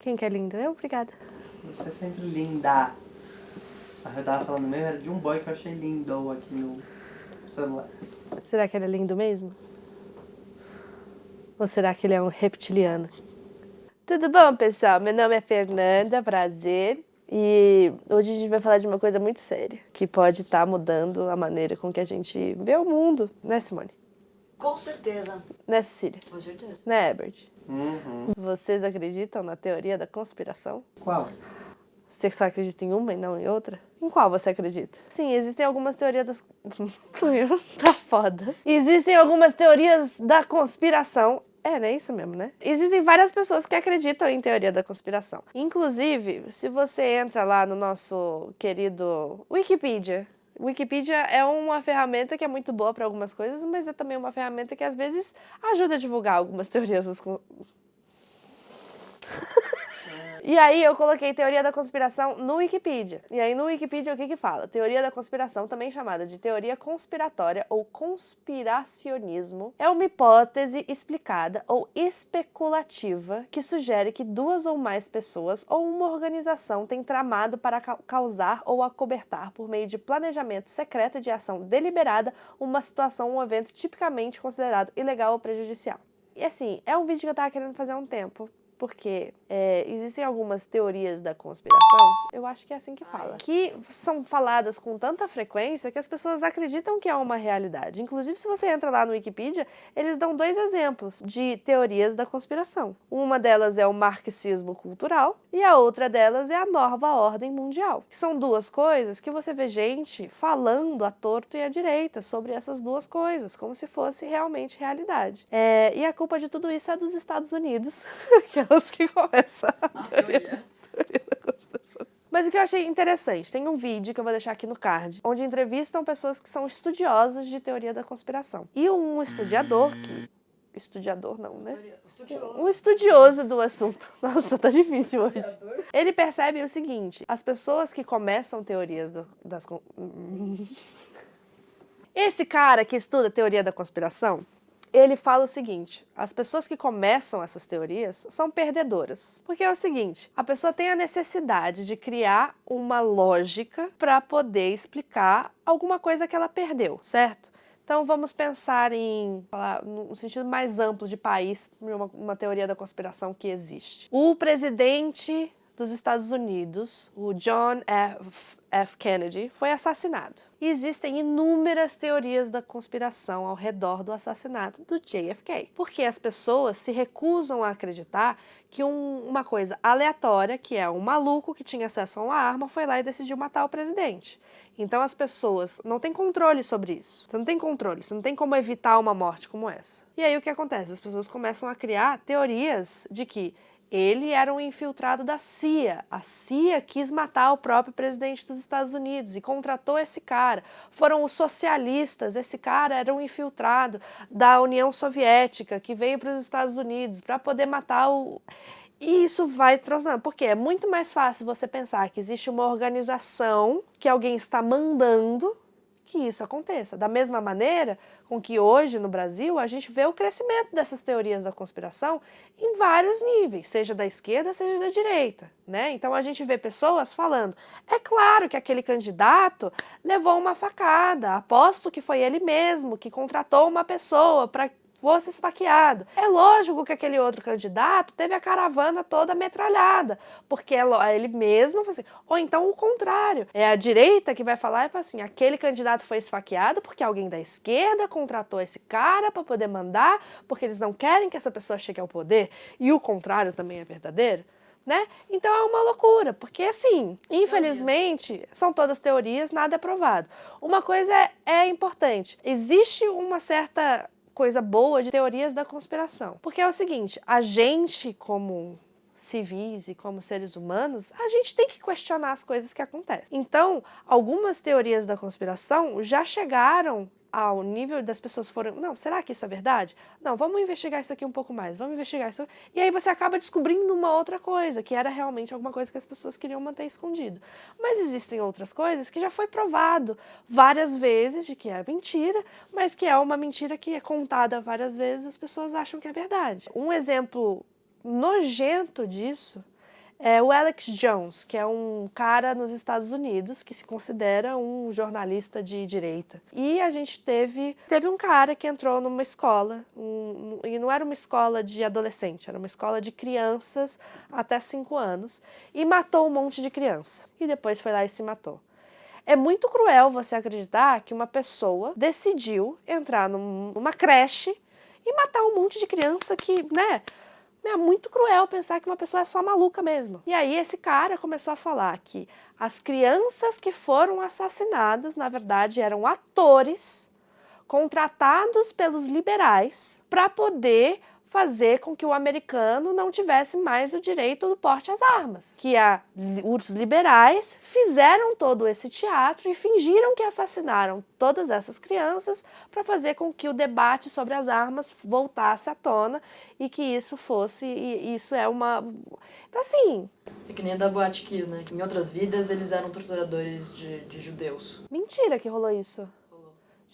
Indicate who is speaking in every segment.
Speaker 1: Quem que é lindo? Eu? Obrigada.
Speaker 2: Você é sempre linda. Eu tava falando mesmo, era de um boy que eu achei lindo aqui no celular.
Speaker 1: Será que ele é lindo mesmo? Ou será que ele é um reptiliano? Tudo bom, pessoal? Meu nome é Fernanda, prazer. E hoje a gente vai falar de uma coisa muito séria, que pode estar mudando a maneira com que a gente vê o mundo, né, Simone?
Speaker 3: Com certeza.
Speaker 1: Né, Cecília?
Speaker 3: Com certeza.
Speaker 1: Né, Herbert?
Speaker 2: Uhum.
Speaker 1: Vocês acreditam na teoria da conspiração?
Speaker 2: Qual?
Speaker 1: Você só acredita em uma e não em outra? Em qual você acredita? Sim, existem algumas teorias das... Tá foda. Existem algumas teorias da conspiração. É, né? Isso mesmo, né? Existem várias pessoas que acreditam em teoria da conspiração. Inclusive, se você entra lá no nosso querido Wikipedia, Wikipedia é uma ferramenta que é muito boa para algumas coisas, mas é também uma ferramenta que às vezes ajuda a divulgar algumas teorias das E aí eu coloquei teoria da conspiração no Wikipedia. E aí no Wikipedia o que fala? Teoria da conspiração, também chamada de teoria conspiratória ou conspiracionismo, é uma hipótese explicada ou especulativa que sugere que duas ou mais pessoas ou uma organização têm tramado para causar ou acobertar por meio de planejamento secreto de ação deliberada uma situação ou um evento tipicamente considerado ilegal ou prejudicial. E assim, é um vídeo que eu tava querendo fazer há um tempo. Porque existem algumas teorias da conspiração, eu acho que é assim que fala, que são faladas com tanta frequência que as pessoas acreditam que é uma realidade. Inclusive, se você entra lá no Wikipedia, eles dão 2 exemplos de teorias da conspiração. Uma delas é o marxismo cultural e a outra delas é a nova ordem mundial. São duas coisas que você vê gente falando à torto e à direita sobre essas duas coisas, como se fosse realmente realidade. E a culpa de tudo isso é dos Estados Unidos, aquelas que começam a teoria da conspiração. Mas o que eu achei interessante, tem um vídeo que eu vou deixar aqui no card, onde entrevistam pessoas que são estudiosas de teoria da conspiração. E um estudioso não, né? Um estudioso do assunto. Nossa, tá difícil hoje. Ele percebe o seguinte, as pessoas que começam teorias das... Esse cara que estuda teoria da conspiração, ele fala o seguinte, as pessoas que começam essas teorias são perdedoras. Porque é o seguinte, a pessoa tem a necessidade de criar uma lógica para poder explicar alguma coisa que ela perdeu, certo? Então vamos pensar em, no sentido mais amplo de país, uma teoria da conspiração que existe. O presidente dos Estados Unidos, o John F. Kennedy, foi assassinado. E existem inúmeras teorias da conspiração ao redor do assassinato do JFK. Porque as pessoas se recusam a acreditar que uma coisa aleatória, que é um maluco que tinha acesso a uma arma, foi lá e decidiu matar o presidente. Então as pessoas não têm controle sobre isso. Você não tem controle, você não tem como evitar uma morte como essa. E aí o que acontece? As pessoas começam a criar teorias de que ele era um infiltrado da CIA. A CIA quis matar o próprio presidente dos Estados Unidos e contratou esse cara. Foram os socialistas, esse cara era um infiltrado da União Soviética que veio para os Estados Unidos para poder matar o... E isso vai transformando, porque é muito mais fácil você pensar que existe uma organização que alguém está mandando que isso aconteça. Da mesma maneira com que hoje no Brasil a gente vê o crescimento dessas teorias da conspiração em vários níveis, seja da esquerda, seja da direita, né? Então a gente vê pessoas falando, é claro que aquele candidato levou uma facada, aposto que foi ele mesmo que contratou uma pessoa para fosse esfaqueado. É lógico que aquele outro candidato teve a caravana toda metralhada, porque ele mesmo, assim, ou então o contrário, é a direita que vai falar e fala assim, aquele candidato foi esfaqueado porque alguém da esquerda contratou esse cara para poder mandar, porque eles não querem que essa pessoa chegue ao poder, e o contrário também é verdadeiro. Né? Então é uma loucura, porque assim, infelizmente, são todas teorias, nada é provado. Uma coisa é importante, existe uma certa coisa boa de teorias da conspiração, porque é o seguinte, a gente como civis e como seres humanos, a gente tem que questionar as coisas que acontecem. Então, algumas teorias da conspiração já chegaram ao nível das pessoas foram, não, será que isso é verdade? Não, vamos investigar isso aqui um pouco mais, vamos investigar isso. E aí você acaba descobrindo uma outra coisa, que era realmente alguma coisa que as pessoas queriam manter escondido. Mas existem outras coisas que já foi provado várias vezes de que é mentira, mas que é uma mentira que é contada várias vezes, as pessoas acham que é verdade. Um exemplo nojento disso É o Alex Jones, que é um cara nos Estados Unidos que se considera um jornalista de direita. E a gente teve um cara que entrou numa escola, e não era uma escola de adolescente, era uma escola de crianças até 5 anos, e matou um monte de criança. E depois foi lá e se matou. É muito cruel você acreditar que uma pessoa decidiu entrar numa creche e matar um monte de criança que, né? É muito cruel pensar que uma pessoa é só maluca mesmo. E aí esse cara começou a falar que as crianças que foram assassinadas, na verdade, eram atores contratados pelos liberais para poder fazer com que o americano não tivesse mais o direito do porte às armas. Que os liberais fizeram todo esse teatro e fingiram que assassinaram todas essas crianças para fazer com que o debate sobre as armas voltasse à tona e que isso fosse... E isso é uma... Então, assim...
Speaker 4: É que nem a da Boate Kiss, né? Em outras vidas, eles eram torturadores de judeus.
Speaker 1: Mentira que rolou isso.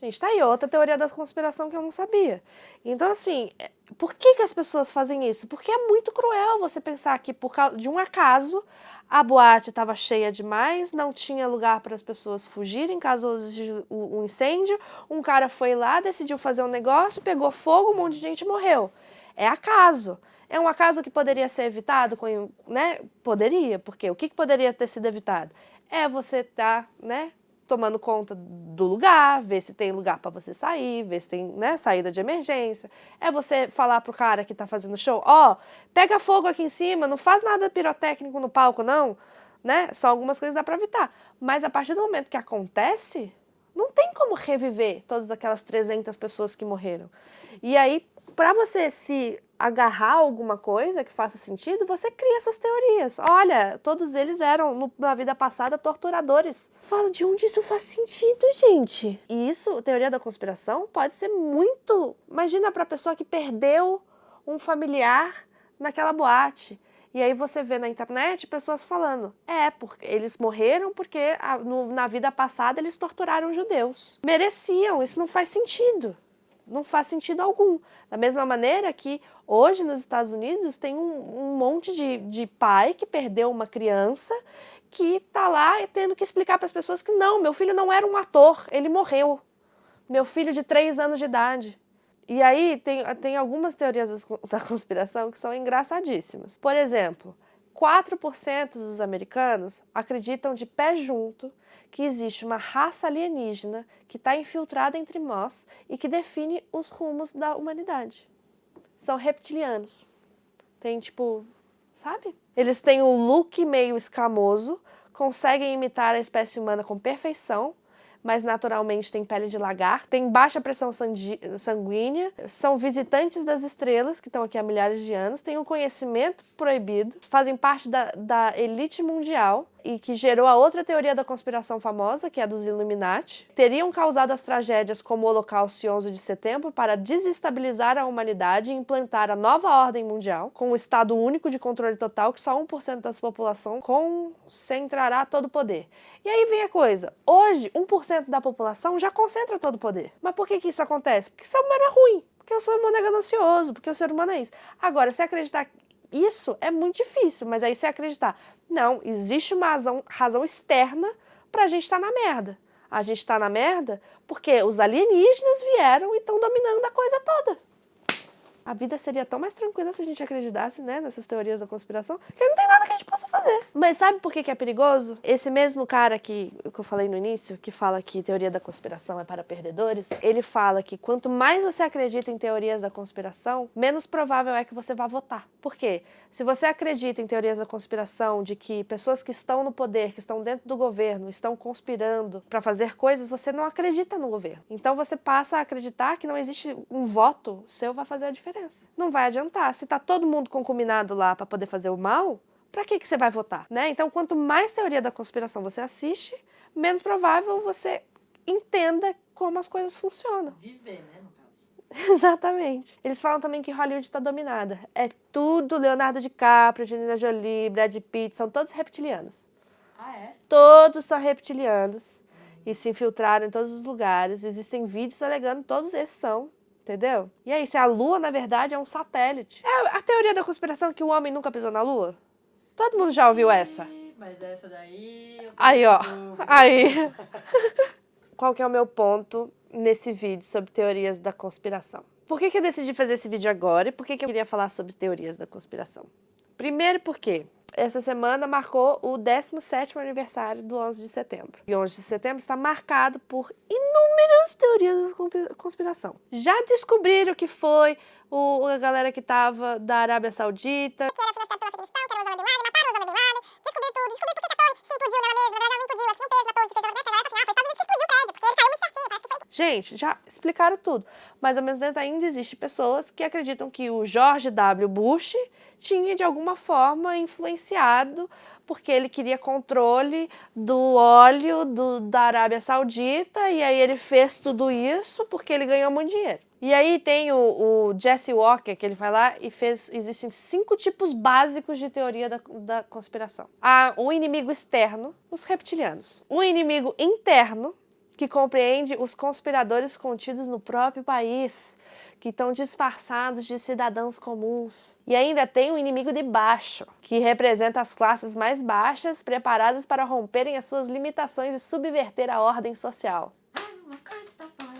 Speaker 1: Gente, tá aí outra teoria da conspiração que eu não sabia. Então, assim, por que as pessoas fazem isso? Porque é muito cruel você pensar que, por causa de um acaso, a boate estava cheia demais, não tinha lugar para as pessoas fugirem, caso exista um incêndio, um cara foi lá, decidiu fazer um negócio, pegou fogo, um monte de gente morreu. É acaso. É um acaso que poderia ser evitado, né? Poderia, porque o que poderia ter sido evitado? É você estar, né, tomando conta do lugar, ver se tem lugar para você sair, ver se tem, né, saída de emergência. É você falar pro cara que tá fazendo show, ó, pega fogo aqui em cima, não faz nada pirotécnico no palco, não, né? Só algumas coisas dá para evitar. Mas a partir do momento que acontece, não tem como reviver todas aquelas 300 pessoas que morreram. E aí, para você se agarrar a alguma coisa que faça sentido, você cria essas teorias. Olha, todos eles eram, na vida passada, torturadores. Fala, de onde isso faz sentido, gente? E isso, teoria da conspiração, pode ser muito... Imagina para a pessoa que perdeu um familiar naquela boate. E aí você vê na internet pessoas falando, porque eles morreram porque na vida passada eles torturaram judeus. Mereciam, isso não faz sentido. Não faz sentido algum. Da mesma maneira que hoje nos Estados Unidos tem um monte de pai que perdeu uma criança que está lá tendo que explicar para as pessoas que não, meu filho não era um ator, ele morreu. Meu filho de 3 anos de idade. E aí tem algumas teorias da conspiração que são engraçadíssimas. Por exemplo, 4% dos americanos acreditam de pé junto que existe uma raça alienígena que está infiltrada entre nós e que define os rumos da humanidade. São reptilianos. Tem tipo, sabe? Eles têm um look meio escamoso, conseguem imitar a espécie humana com perfeição, mas naturalmente tem pele de lagarto, tem baixa pressão sanguínea, são visitantes das estrelas, que estão aqui há milhares de anos, têm um conhecimento proibido, fazem parte da elite mundial e que gerou a outra teoria da conspiração famosa, que é a dos Illuminati. Teriam causado as tragédias como o Holocausto e 11 de setembro para desestabilizar a humanidade e implantar a nova ordem mundial, com um Estado único de controle total que só 1% da população concentrará todo o poder. E aí vem a coisa, hoje 1% da população já concentra todo o poder. Mas por que isso acontece? Porque o ser humano é ruim, porque o ser humano é ganancioso, porque o ser humano é isso. Agora, se acreditar isso é muito difícil, mas aí você acreditar, não, existe uma razão externa pra gente estar na merda. A gente tá na merda porque os alienígenas vieram e estão dominando a coisa toda. A vida seria tão mais tranquila se a gente acreditasse, né, nessas teorias da conspiração, que não tem nada que a gente possa fazer. Mas sabe por que é perigoso? Esse mesmo cara que eu falei no início, que fala que teoria da conspiração é para perdedores, ele fala que quanto mais você acredita em teorias da conspiração, menos provável é que você vá votar. Por quê? Se você acredita em teorias da conspiração de que pessoas que estão no poder, que estão dentro do governo, estão conspirando para fazer coisas, você não acredita no governo. Então você passa a acreditar que não existe um voto seu vai fazer a diferença. Não vai adiantar. Se tá todo mundo concominado lá para poder fazer o mal, para que você vai votar, né? Então, quanto mais teoria da conspiração você assiste, menos provável você entenda como as coisas funcionam.
Speaker 3: Viver, né, no caso.
Speaker 1: Exatamente. Eles falam também que Hollywood está dominada. É tudo Leonardo DiCaprio, Angelina Jolie, Brad Pitt, são todos reptilianos.
Speaker 3: Ah, é?
Speaker 1: Todos são reptilianos e se infiltraram em todos os lugares. Existem vídeos alegando que todos esses são. Entendeu? E aí, se a Lua, na verdade, é um satélite. É a teoria da conspiração que o homem nunca pisou na Lua? Todo mundo já ouviu essa?
Speaker 4: Mas essa daí... eu
Speaker 1: Aí, ó.
Speaker 4: preciso-
Speaker 1: Aí. Qual que é o meu ponto nesse vídeo sobre teorias da conspiração? Por que eu decidi fazer esse vídeo agora e por que eu queria falar sobre teorias da conspiração? Primeiro porque essa semana marcou o 17º aniversário do 11 de setembro. E 11 de setembro está marcado por inúmeras teorias da conspiração. Já descobriram que foi a galera que estava da Arábia Saudita,
Speaker 5: que era financiado pelo Afeganistão, que era Osama Bin Laden, mataram Osama Bin Laden, descobriu tudo, descobriu por que a torre se implodiu nela mesma, na verdade ela não implodiu, ela tinha um peso na torre que fez ela, né, que a galera falou assim, foi os Estados Unidos que explodiu o prédio, porque ele caiu muito certinho, parece que foi...
Speaker 1: Gente, já explicaram tudo, mas ao mesmo tempo ainda existe pessoas que acreditam que o George W. Bush tinha de alguma forma influenciado porque ele queria controle do óleo da Arábia Saudita e aí ele fez tudo isso porque ele ganhou muito dinheiro. E aí tem o Jesse Walker, que ele vai lá e existem 5 tipos básicos de teoria da conspiração. Há um inimigo externo, os reptilianos. Um inimigo interno, que compreende os conspiradores contidos no próprio país, que estão disfarçados de cidadãos comuns. E ainda tem um inimigo de baixo, que representa as classes mais baixas, preparadas para romperem as suas limitações e subverter a ordem social.
Speaker 4: Uma coisa tá falando.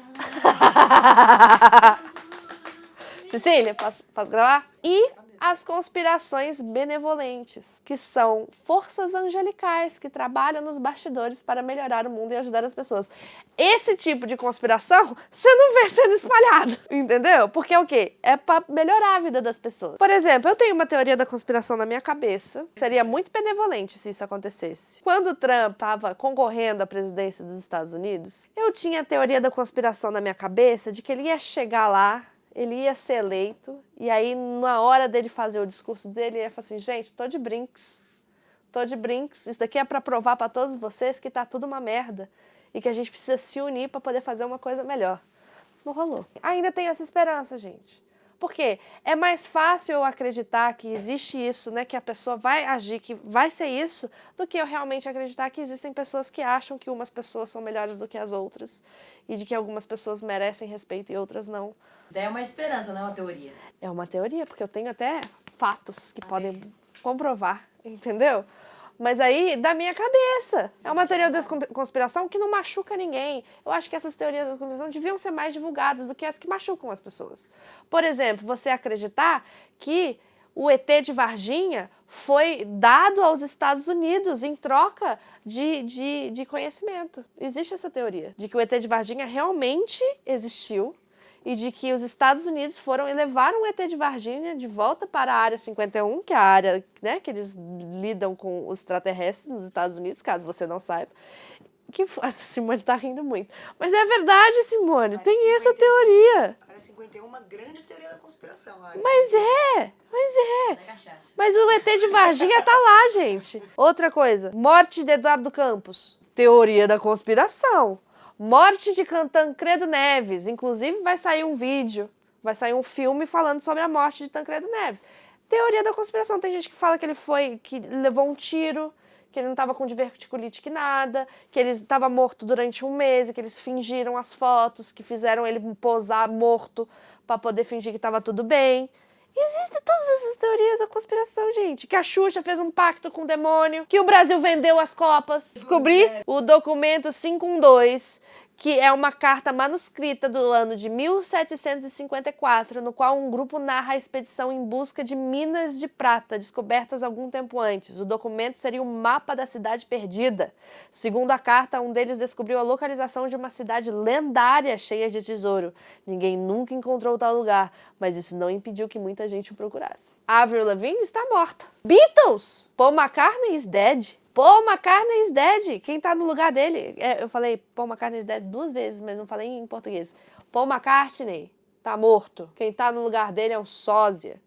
Speaker 1: Cecília, posso gravar? E as conspirações benevolentes, que são forças angelicais que trabalham nos bastidores para melhorar o mundo e ajudar as pessoas. Esse tipo de conspiração você não vê sendo espalhado, entendeu? Porque é o quê? É para melhorar a vida das pessoas. Por exemplo, eu tenho uma teoria da conspiração na minha cabeça. Seria muito benevolente se isso acontecesse. Quando o Trump estava concorrendo à presidência dos Estados Unidos, eu tinha a teoria da conspiração na minha cabeça de que ele ia chegar lá, ele ia ser eleito, e aí na hora dele fazer o discurso dele, ele ia falar assim, gente, tô de brinks, isso daqui é para provar para todos vocês que tá tudo uma merda, e que a gente precisa se unir para poder fazer uma coisa melhor. Não rolou. Ainda tem essa esperança, gente. Por quê? É mais fácil eu acreditar que existe isso, né, que a pessoa vai agir, que vai ser isso, do que eu realmente acreditar que existem pessoas que acham que umas pessoas são melhores do que as outras, e de que algumas pessoas merecem respeito e outras não.
Speaker 4: Daí é uma esperança, não é uma teoria.
Speaker 1: É uma teoria, porque eu tenho até fatos que podem comprovar, entendeu? Mas aí, da minha cabeça. É uma teoria da conspiração que não machuca ninguém. Eu acho que essas teorias da conspiração deviam ser mais divulgadas do que as que machucam as pessoas. Por exemplo, você acreditar que o ET de Varginha foi dado aos Estados Unidos em troca de conhecimento. Existe essa teoria de que o ET de Varginha realmente existiu e de que os Estados Unidos foram e levaram o ET de Varginha de volta para a Área 51, que é a área, né, que eles lidam com os extraterrestres nos Estados Unidos, caso você não saiba. A Simone tá rindo muito. Mas é verdade, Simone, tem essa teoria.
Speaker 3: A Área 51 é uma grande teoria da conspiração.
Speaker 1: Mas é.
Speaker 4: Da cachaça.
Speaker 1: Mas o ET de Varginha tá lá, gente. Outra coisa, morte de Eduardo Campos. Teoria da conspiração. Morte de Tancredo Neves. Inclusive vai sair um vídeo, vai sair um filme falando sobre a morte de Tancredo Neves. Teoria da conspiração. Tem gente que fala que que levou um tiro, que ele não estava com diverticulite que nada, que ele estava morto durante um mês, que eles fingiram as fotos, que fizeram ele posar morto para poder fingir que estava tudo bem. Existem todas essas teorias da conspiração, gente. Que a Xuxa fez um pacto com o demônio, que o Brasil vendeu as copas. Descobri o documento 512, que é uma carta manuscrita do ano de 1754, no qual um grupo narra a expedição em busca de minas de prata descobertas algum tempo antes. O documento seria um mapa da cidade perdida. Segundo a carta, um deles descobriu a localização de uma cidade lendária cheia de tesouro. Ninguém nunca encontrou tal lugar, mas isso não impediu que muita gente o procurasse. Avril Lavigne está morta. Beatles! Paul McCartney is dead. Paul McCartney is dead. Quem tá no lugar dele? Eu falei Paul McCartney is dead 2 vezes, mas não falei em português. Paul McCartney tá morto. Quem tá no lugar dele é um sósia.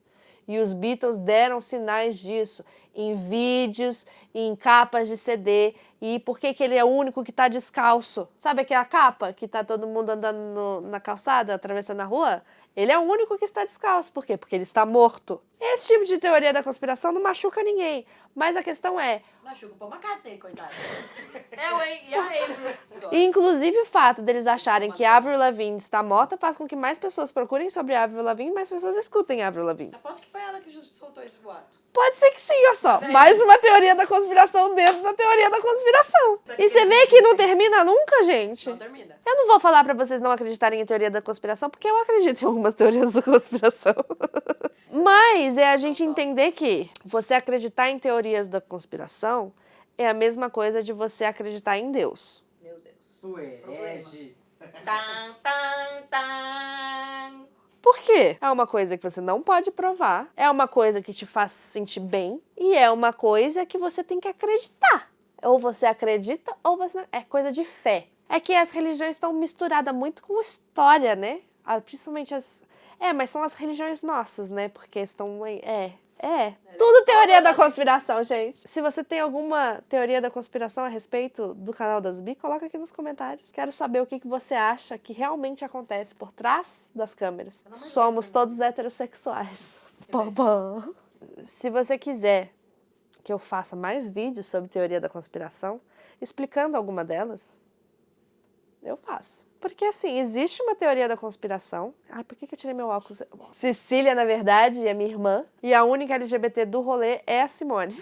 Speaker 1: E os Beatles deram sinais disso em vídeos, em capas de CD. E por que ele é o único que tá descalço? Sabe aquela capa que tá todo mundo andando na calçada, atravessando a rua? Ele é o único que está descalço. Por quê? Porque ele está morto. Esse tipo de teoria da conspiração não machuca ninguém. Mas a questão é...
Speaker 4: Machuca o Paul McCartney, coitado. Eu, hein? E a Avril?
Speaker 1: Inclusive o fato deles acharem que Avril Lavigne está morta faz com que mais pessoas procurem sobre Avril Lavigne e mais pessoas escutem Avril Lavigne.
Speaker 4: Aposto que foi ela que soltou esse boato.
Speaker 1: Pode ser que sim, olha só. Mais uma teoria da conspiração dentro da teoria da conspiração. E você vê que não termina nunca, gente?
Speaker 4: Não termina.
Speaker 1: Eu não vou falar pra vocês não acreditarem em teoria da conspiração, porque eu acredito em algumas teorias da conspiração. Mas é a gente entender que você acreditar em teorias da conspiração é a mesma coisa de você acreditar em Deus.
Speaker 4: Meu Deus.
Speaker 2: Suerege.
Speaker 4: Tan, tan, tan.
Speaker 1: Por quê? É uma coisa que você não pode provar, é uma coisa que te faz sentir bem e é uma coisa que você tem que acreditar. Ou você acredita ou você não. É coisa de fé. É que as religiões estão misturadas muito com história, né? Principalmente as... mas são as religiões nossas, né? Porque estão... Tudo teoria da conspiração, gente. Se você tem alguma teoria da conspiração a respeito do canal das Bi, coloca aqui nos comentários. Quero saber o que você acha que realmente acontece por trás das câmeras. Somos todos heterossexuais. Bom. Se você quiser que eu faça mais vídeos sobre teoria da conspiração, explicando alguma delas, eu faço. Porque, assim, existe uma teoria da conspiração. Ai, por que eu tirei meu óculos? Cecília, na verdade, é minha irmã. E a única LGBT do rolê é a Simone.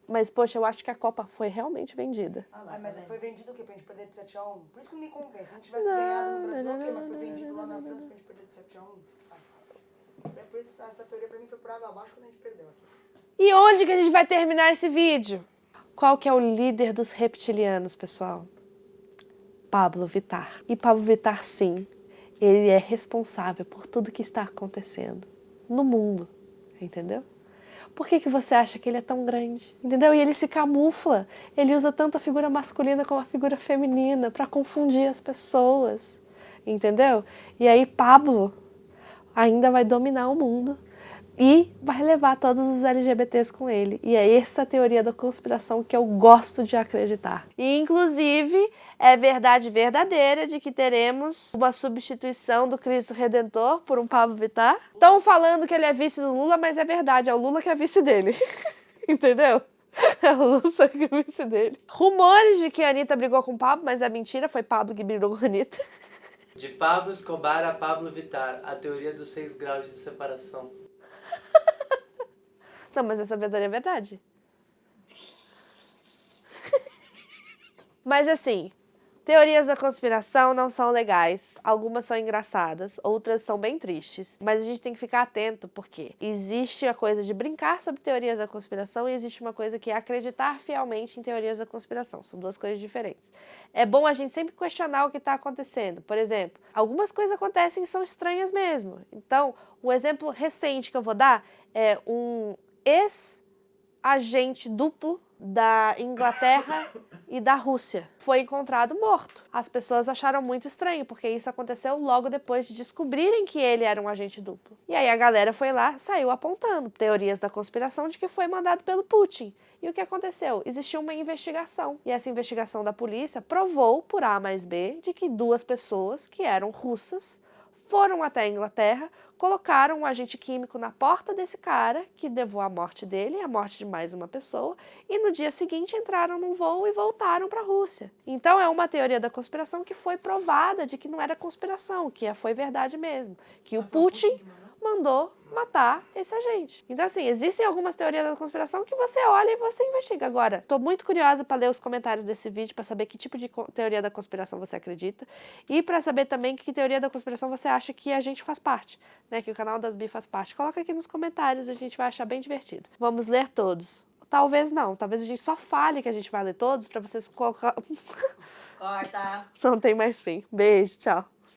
Speaker 1: Mas, poxa, eu acho que a Copa foi realmente vendida.
Speaker 3: Mas foi vendido o quê? Pra gente perder de 7x1? Por isso que não me convence. Se a gente tivesse ganhado no Brasil, ok, mas foi vendido lá na França pra gente perder de 7x1. Por isso, essa teoria pra mim foi por água abaixo quando a gente perdeu aqui.
Speaker 1: E onde que a gente vai terminar esse vídeo? Qual que é o líder dos reptilianos, pessoal? Pablo Vittar. E Pablo Vittar, sim, ele é responsável por tudo que está acontecendo no mundo, entendeu? Por que você acha que ele é tão grande? Entendeu? E ele se camufla. Ele usa tanto a figura masculina como a figura feminina para confundir as pessoas, entendeu? E aí Pablo ainda vai dominar o mundo e vai levar todos os LGBTs com ele. E é essa a teoria da conspiração que eu gosto de acreditar. E, inclusive, é verdade verdadeira de que teremos uma substituição do Cristo Redentor por um Pablo Vittar. Estão falando que ele é vice do Lula, mas é verdade, é o Lula que é vice dele. Entendeu? É o Lula que é vice dele. Rumores de que a Anitta brigou com o Pablo, mas é mentira, foi Pablo que brigou com a Anitta.
Speaker 2: De Pablo Escobar a Pablo Vittar, a teoria dos 6 graus de separação.
Speaker 1: Não, mas essa teoria é verdade. Mas assim, teorias da conspiração não são legais. Algumas são engraçadas, outras são bem tristes. Mas a gente tem que ficar atento, porque existe a coisa de brincar sobre teorias da conspiração e existe uma coisa que é acreditar fielmente em teorias da conspiração. São duas coisas diferentes. É bom a gente sempre questionar o que está acontecendo. Por exemplo, algumas coisas acontecem e são estranhas mesmo. Então, um exemplo recente que eu vou dar é um ex-agente duplo da Inglaterra e da Rússia. Foi encontrado morto. As pessoas acharam muito estranho, porque isso aconteceu logo depois de descobrirem que ele era um agente duplo. E aí a galera foi lá, saiu apontando teorias da conspiração de que foi mandado pelo Putin. E o que aconteceu? Existiu uma investigação. E essa investigação da polícia provou, por A mais B, de que 2 pessoas que eram russas foram até a Inglaterra, colocaram um agente químico na porta desse cara, que levou à morte dele e à morte de mais uma pessoa, e no dia seguinte entraram num voo e voltaram para a Rússia. Então é uma teoria da conspiração que foi provada de que não era conspiração, que foi verdade mesmo, que o Putin mandou matar esse agente. Então, assim, existem algumas teorias da conspiração que você olha e você investiga. Agora, tô muito curiosa para ler os comentários desse vídeo, para saber que tipo de teoria da conspiração você acredita e para saber também que teoria da conspiração você acha que a gente faz parte, né? Que o canal das Bi faz parte. Coloca aqui nos comentários, a gente vai achar bem divertido. Vamos ler todos. Talvez não, talvez a gente só fale que a gente vai ler todos para vocês colocar...
Speaker 4: Corta.
Speaker 1: Não tem mais fim. Beijo, tchau.